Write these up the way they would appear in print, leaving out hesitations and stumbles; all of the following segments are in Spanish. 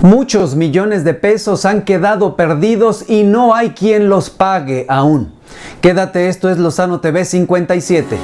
Muchos millones de pesos han quedado perdidos y no hay quien los pague aún. Quédate, esto es Lozano TV 57.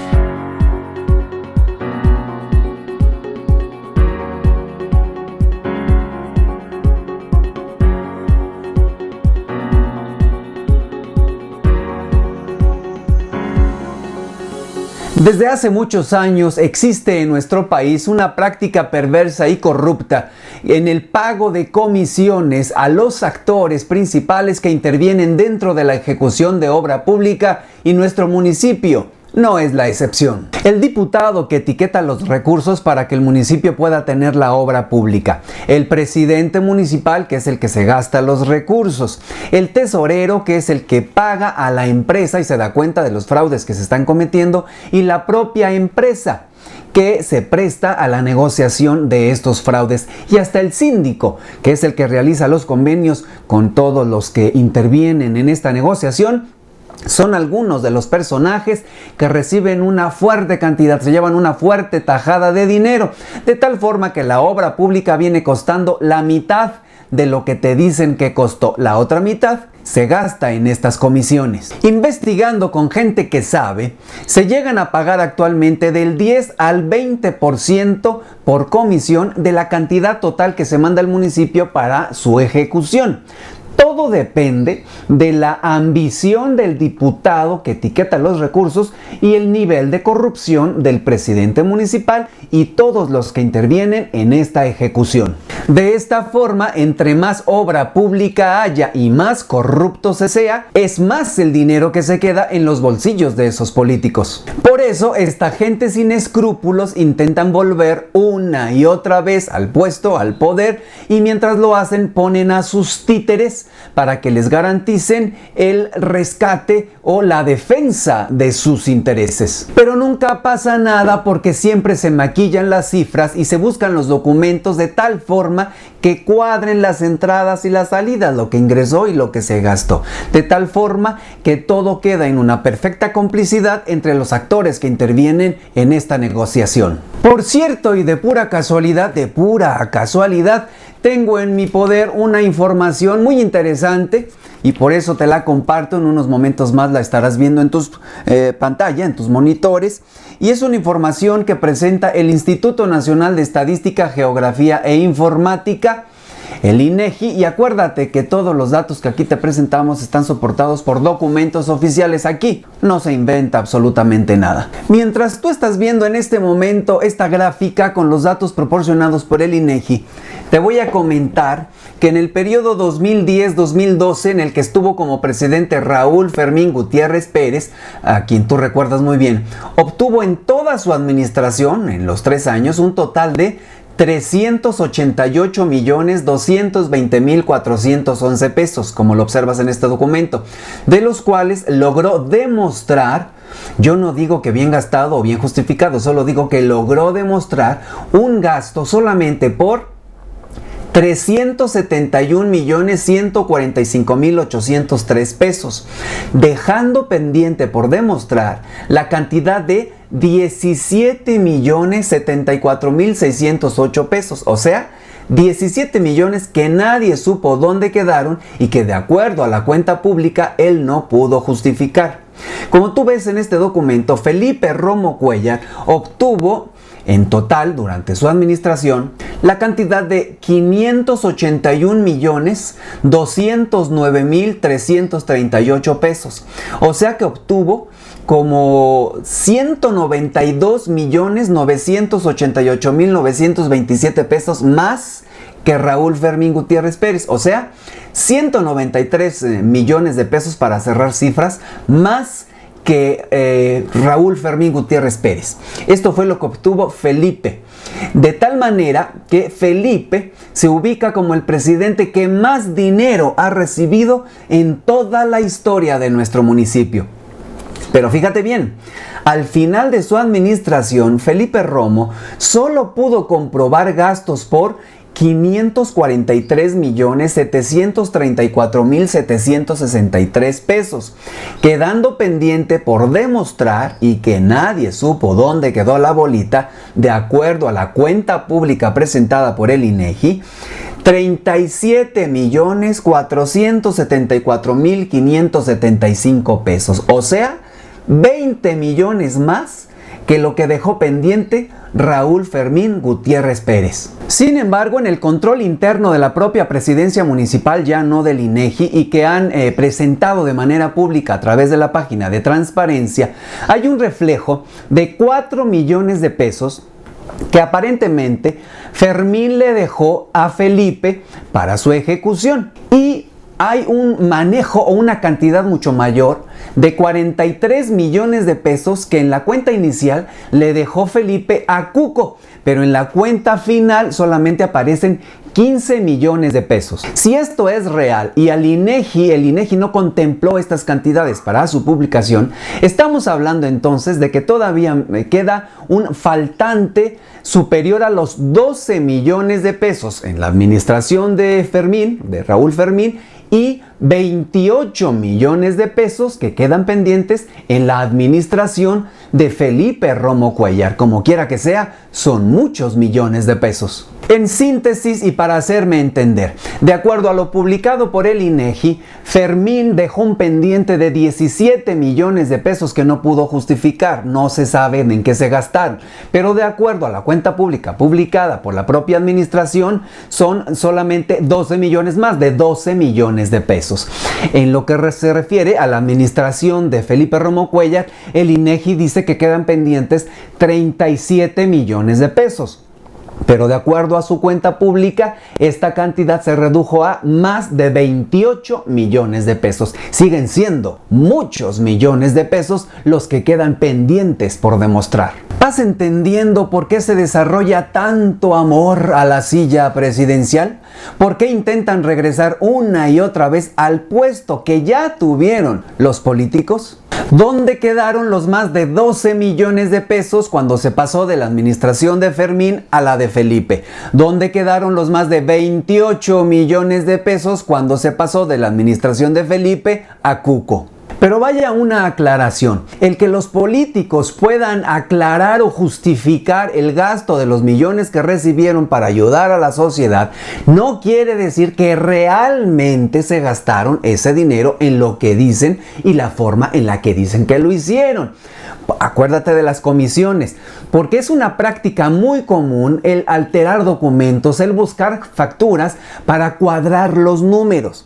Desde hace muchos años existe en nuestro país una práctica perversa y corrupta en el pago de comisiones a los actores principales que intervienen dentro de la ejecución de obra pública, y nuestro municipio no es la excepción. El diputado que etiqueta los recursos para que el municipio pueda tener la obra pública, el presidente municipal, que es el que se gasta los recursos, el tesorero, que es el que paga a la empresa y se da cuenta de los fraudes que se están cometiendo, y la propia empresa, que se presta a la negociación de estos fraudes, y hasta el síndico, que es el que realiza los convenios con todos los que intervienen en esta negociación. Son algunos de los personajes que reciben una fuerte cantidad, se llevan una fuerte tajada de dinero, de tal forma que la obra pública viene costando la mitad de lo que te dicen que costó. La otra mitad se gasta en estas comisiones. Investigando con gente que sabe, se llegan a pagar actualmente del 10 al 20% por comisión de la cantidad total que se manda al municipio para su ejecución. Todo depende de la ambición del diputado que etiqueta los recursos y el nivel de corrupción del presidente municipal y todos los que intervienen en esta ejecución. De esta forma, entre más obra pública haya y más corrupto se sea, es más el dinero que se queda en los bolsillos de esos políticos. Por eso, esta gente sin escrúpulos intentan volver una y otra vez al puesto, al poder, y mientras lo hacen ponen a sus títeres para que les garanticen el rescate o la defensa de sus intereses. Pero nunca pasa nada, porque siempre se maquillan las cifras y se buscan los documentos de tal forma que cuadren las entradas y las salidas, lo que ingresó y lo que se gastó, de tal forma que todo queda en una perfecta complicidad entre los actores que intervienen en esta negociación. Por cierto, y de pura casualidad, tengo en mi poder una información muy interesante y por eso te la comparto. En unos momentos más la estarás viendo en tus pantalla, en tus monitores, y es una información que presenta el Instituto Nacional de Estadística, Geografía e Informática, el INEGI, y acuérdate que todos los datos que aquí te presentamos están soportados por documentos oficiales. Aquí no se inventa absolutamente nada. Mientras tú estás viendo en este momento esta gráfica con los datos proporcionados por el INEGI, te voy a comentar que en el periodo 2010-2012, en el que estuvo como presidente Raúl Fermín Gutiérrez Pérez, a quien tú recuerdas muy bien, obtuvo en toda su administración, en los 3 años, un total de 388.220.411 pesos, como lo observas en este documento, de los cuales logró demostrar, yo no digo que bien gastado o bien justificado, solo digo que logró demostrar un gasto solamente por 371.145.803 pesos, dejando pendiente por demostrar la cantidad de 17.074.608 pesos, o sea, 17 millones que nadie supo dónde quedaron y que, de acuerdo a la cuenta pública, él no pudo justificar. Como tú ves en este documento, Felipe Romo Cuellar obtuvo en total, durante su administración, la cantidad de 581.209.338 pesos. O sea que obtuvo como 192.988.927 pesos más que Raúl Fermín Gutiérrez Pérez. O sea, 193 millones de pesos, para cerrar cifras, más que Raúl Fermín Gutiérrez Pérez. Esto fue lo que obtuvo Felipe, de tal manera que Felipe se ubica como el presidente que más dinero ha recibido en toda la historia de nuestro municipio. Pero fíjate bien, al final de su administración, Felipe Romo solo pudo comprobar gastos por 543.734.763 pesos, quedando pendiente por demostrar, y que nadie supo dónde quedó la bolita, de acuerdo a la cuenta pública presentada por el INEGI, 37.474.575 pesos. O sea, 20 millones más que lo que dejó pendiente Raúl Fermín Gutiérrez Pérez. Sin embargo, en el control interno de la propia presidencia municipal, ya no del INEGI, y que han presentado de manera pública a través de la página de transparencia, hay un reflejo de 4 millones de pesos que aparentemente Fermín le dejó a Felipe para su ejecución. Y hay un manejo o una cantidad mucho mayor de 43 millones de pesos que en la cuenta inicial le dejó Felipe a Cuco, pero en la cuenta final solamente aparecen 15 millones de pesos. Si esto es real y el INEGI no contempló estas cantidades para su publicación, estamos hablando entonces de que todavía queda un faltante superior a los 12 millones de pesos en la administración de Fermín, de Raúl Fermín, y 28 millones de pesos que quedan pendientes en la administración de Felipe Romo Cuéllar. Como quiera que sea, son muchos millones de pesos. En síntesis y para hacerme entender, de acuerdo a lo publicado por el INEGI, Fermín dejó un pendiente de 17 millones de pesos que no pudo justificar, no se sabe en qué se gastaron, pero de acuerdo a la cuenta pública publicada por la propia administración, son solamente 12 millones más, de 12 millones de pesos. En lo que se refiere a la administración de Felipe Romo Cuéllar, el INEGI dice que quedan pendientes 37 millones de pesos. Pero de acuerdo a su cuenta pública, esta cantidad se redujo a más de 28 millones de pesos. Siguen siendo muchos millones de pesos los que quedan pendientes por demostrar. ¿Vas entendiendo por qué se desarrolla tanto amor a la silla presidencial? ¿Por qué intentan regresar una y otra vez al puesto que ya tuvieron los políticos? ¿Dónde quedaron los más de 12 millones de pesos cuando se pasó de la administración de Fermín a la de Felipe? ¿Dónde quedaron los más de 28 millones de pesos cuando se pasó de la administración de Felipe a Cuco? Pero vaya una aclaración, el que los políticos puedan aclarar o justificar el gasto de los millones que recibieron para ayudar a la sociedad no quiere decir que realmente se gastaron ese dinero en lo que dicen y la forma en la que dicen que lo hicieron. Acuérdate de las comisiones, porque es una práctica muy común el alterar documentos, el buscar facturas para cuadrar los números.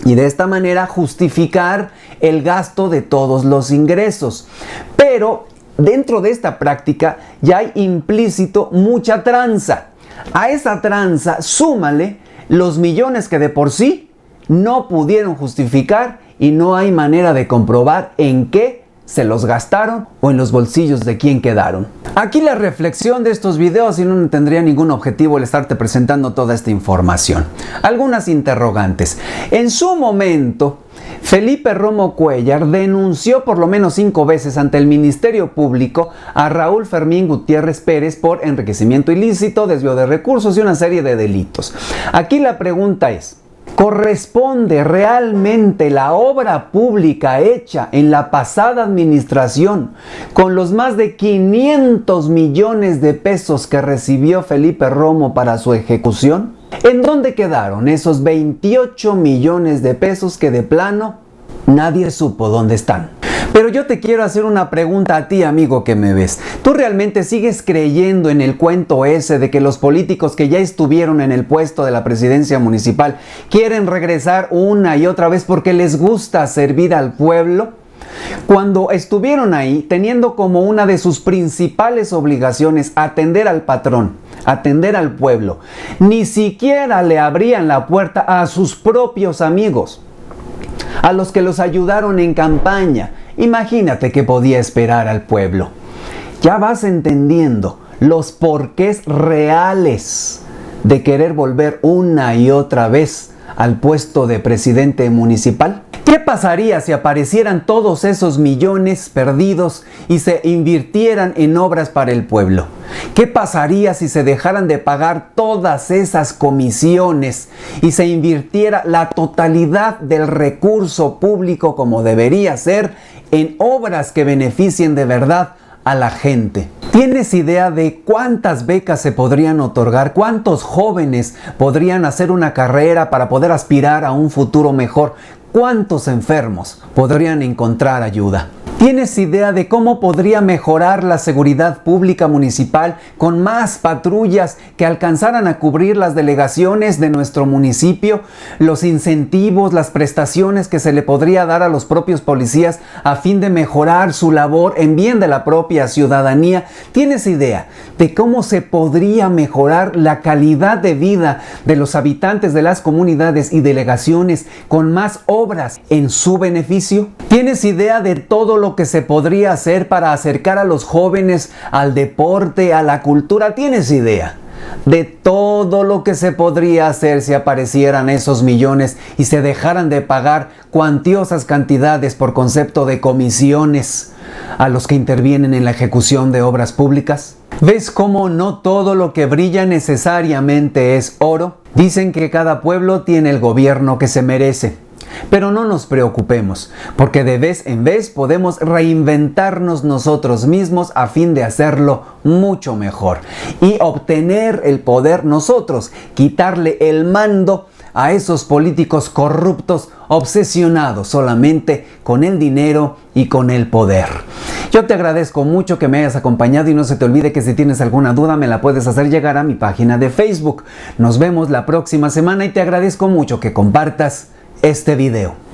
Y de esta manera justificar el gasto de todos los ingresos. Pero dentro de esta práctica ya hay implícito mucha tranza. A esa tranza súmale los millones que de por sí no pudieron justificar y no hay manera de comprobar en qué se los gastaron o en los bolsillos de quién quedaron. Aquí la reflexión de estos videos, y no tendría ningún objetivo el estarte presentando toda esta información. Algunas interrogantes. En su momento, Felipe Romo Cuéllar denunció por lo menos 5 veces ante el Ministerio Público a Raúl Fermín Gutiérrez Pérez por enriquecimiento ilícito, desvío de recursos y una serie de delitos. Aquí la pregunta es: ¿corresponde realmente la obra pública hecha en la pasada administración con los más de 500 millones de pesos que recibió Felipe Romo para su ejecución? ¿En dónde quedaron esos 28 millones de pesos que de plano nadie supo dónde están? Pero yo te quiero hacer una pregunta a ti, amigo que me ves. ¿Tú realmente sigues creyendo en el cuento ese de que los políticos que ya estuvieron en el puesto de la presidencia municipal quieren regresar una y otra vez porque les gusta servir al pueblo? Cuando estuvieron ahí, teniendo como una de sus principales obligaciones atender al patrón, atender al pueblo, ni siquiera le abrían la puerta a sus propios amigos, a los que los ayudaron en campaña. Imagínate qué podía esperar al pueblo. Ya vas entendiendo los porqués reales de querer volver una y otra vez al puesto de presidente municipal. ¿Qué pasaría si aparecieran todos esos millones perdidos y se invirtieran en obras para el pueblo? ¿Qué pasaría si se dejaran de pagar todas esas comisiones y se invirtiera la totalidad del recurso público como debería ser en obras que beneficien de verdad a la gente. ¿Tienes idea de cuántas becas se podrían otorgar? ¿Cuántos jóvenes podrían hacer una carrera para poder aspirar a un futuro mejor? ¿Cuántos enfermos podrían encontrar ayuda? ¿Tienes idea de cómo podría mejorar la seguridad pública municipal con más patrullas que alcanzaran a cubrir las delegaciones de nuestro municipio? Los incentivos, las prestaciones que se le podría dar a los propios policías a fin de mejorar su labor en bien de la propia ciudadanía. ¿Tienes idea de cómo se podría mejorar la calidad de vida de los habitantes de las comunidades y delegaciones con más obras en su beneficio? ¿Tienes idea de todo lo que se podría hacer para acercar a los jóvenes al deporte, a la cultura? ¿Tienes idea de todo lo que se podría hacer si aparecieran esos millones y se dejaran de pagar cuantiosas cantidades por concepto de comisiones a los que intervienen en la ejecución de obras públicas? ¿Ves cómo no todo lo que brilla necesariamente es oro? Dicen que cada pueblo tiene el gobierno que se merece. Pero no nos preocupemos, porque de vez en vez podemos reinventarnos nosotros mismos a fin de hacerlo mucho mejor y obtener el poder nosotros, quitarle el mando a esos políticos corruptos obsesionados solamente con el dinero y con el poder. Yo te agradezco mucho que me hayas acompañado y no se te olvide que si tienes alguna duda me la puedes hacer llegar a mi página de Facebook. Nos vemos la próxima semana y te agradezco mucho que compartas este video.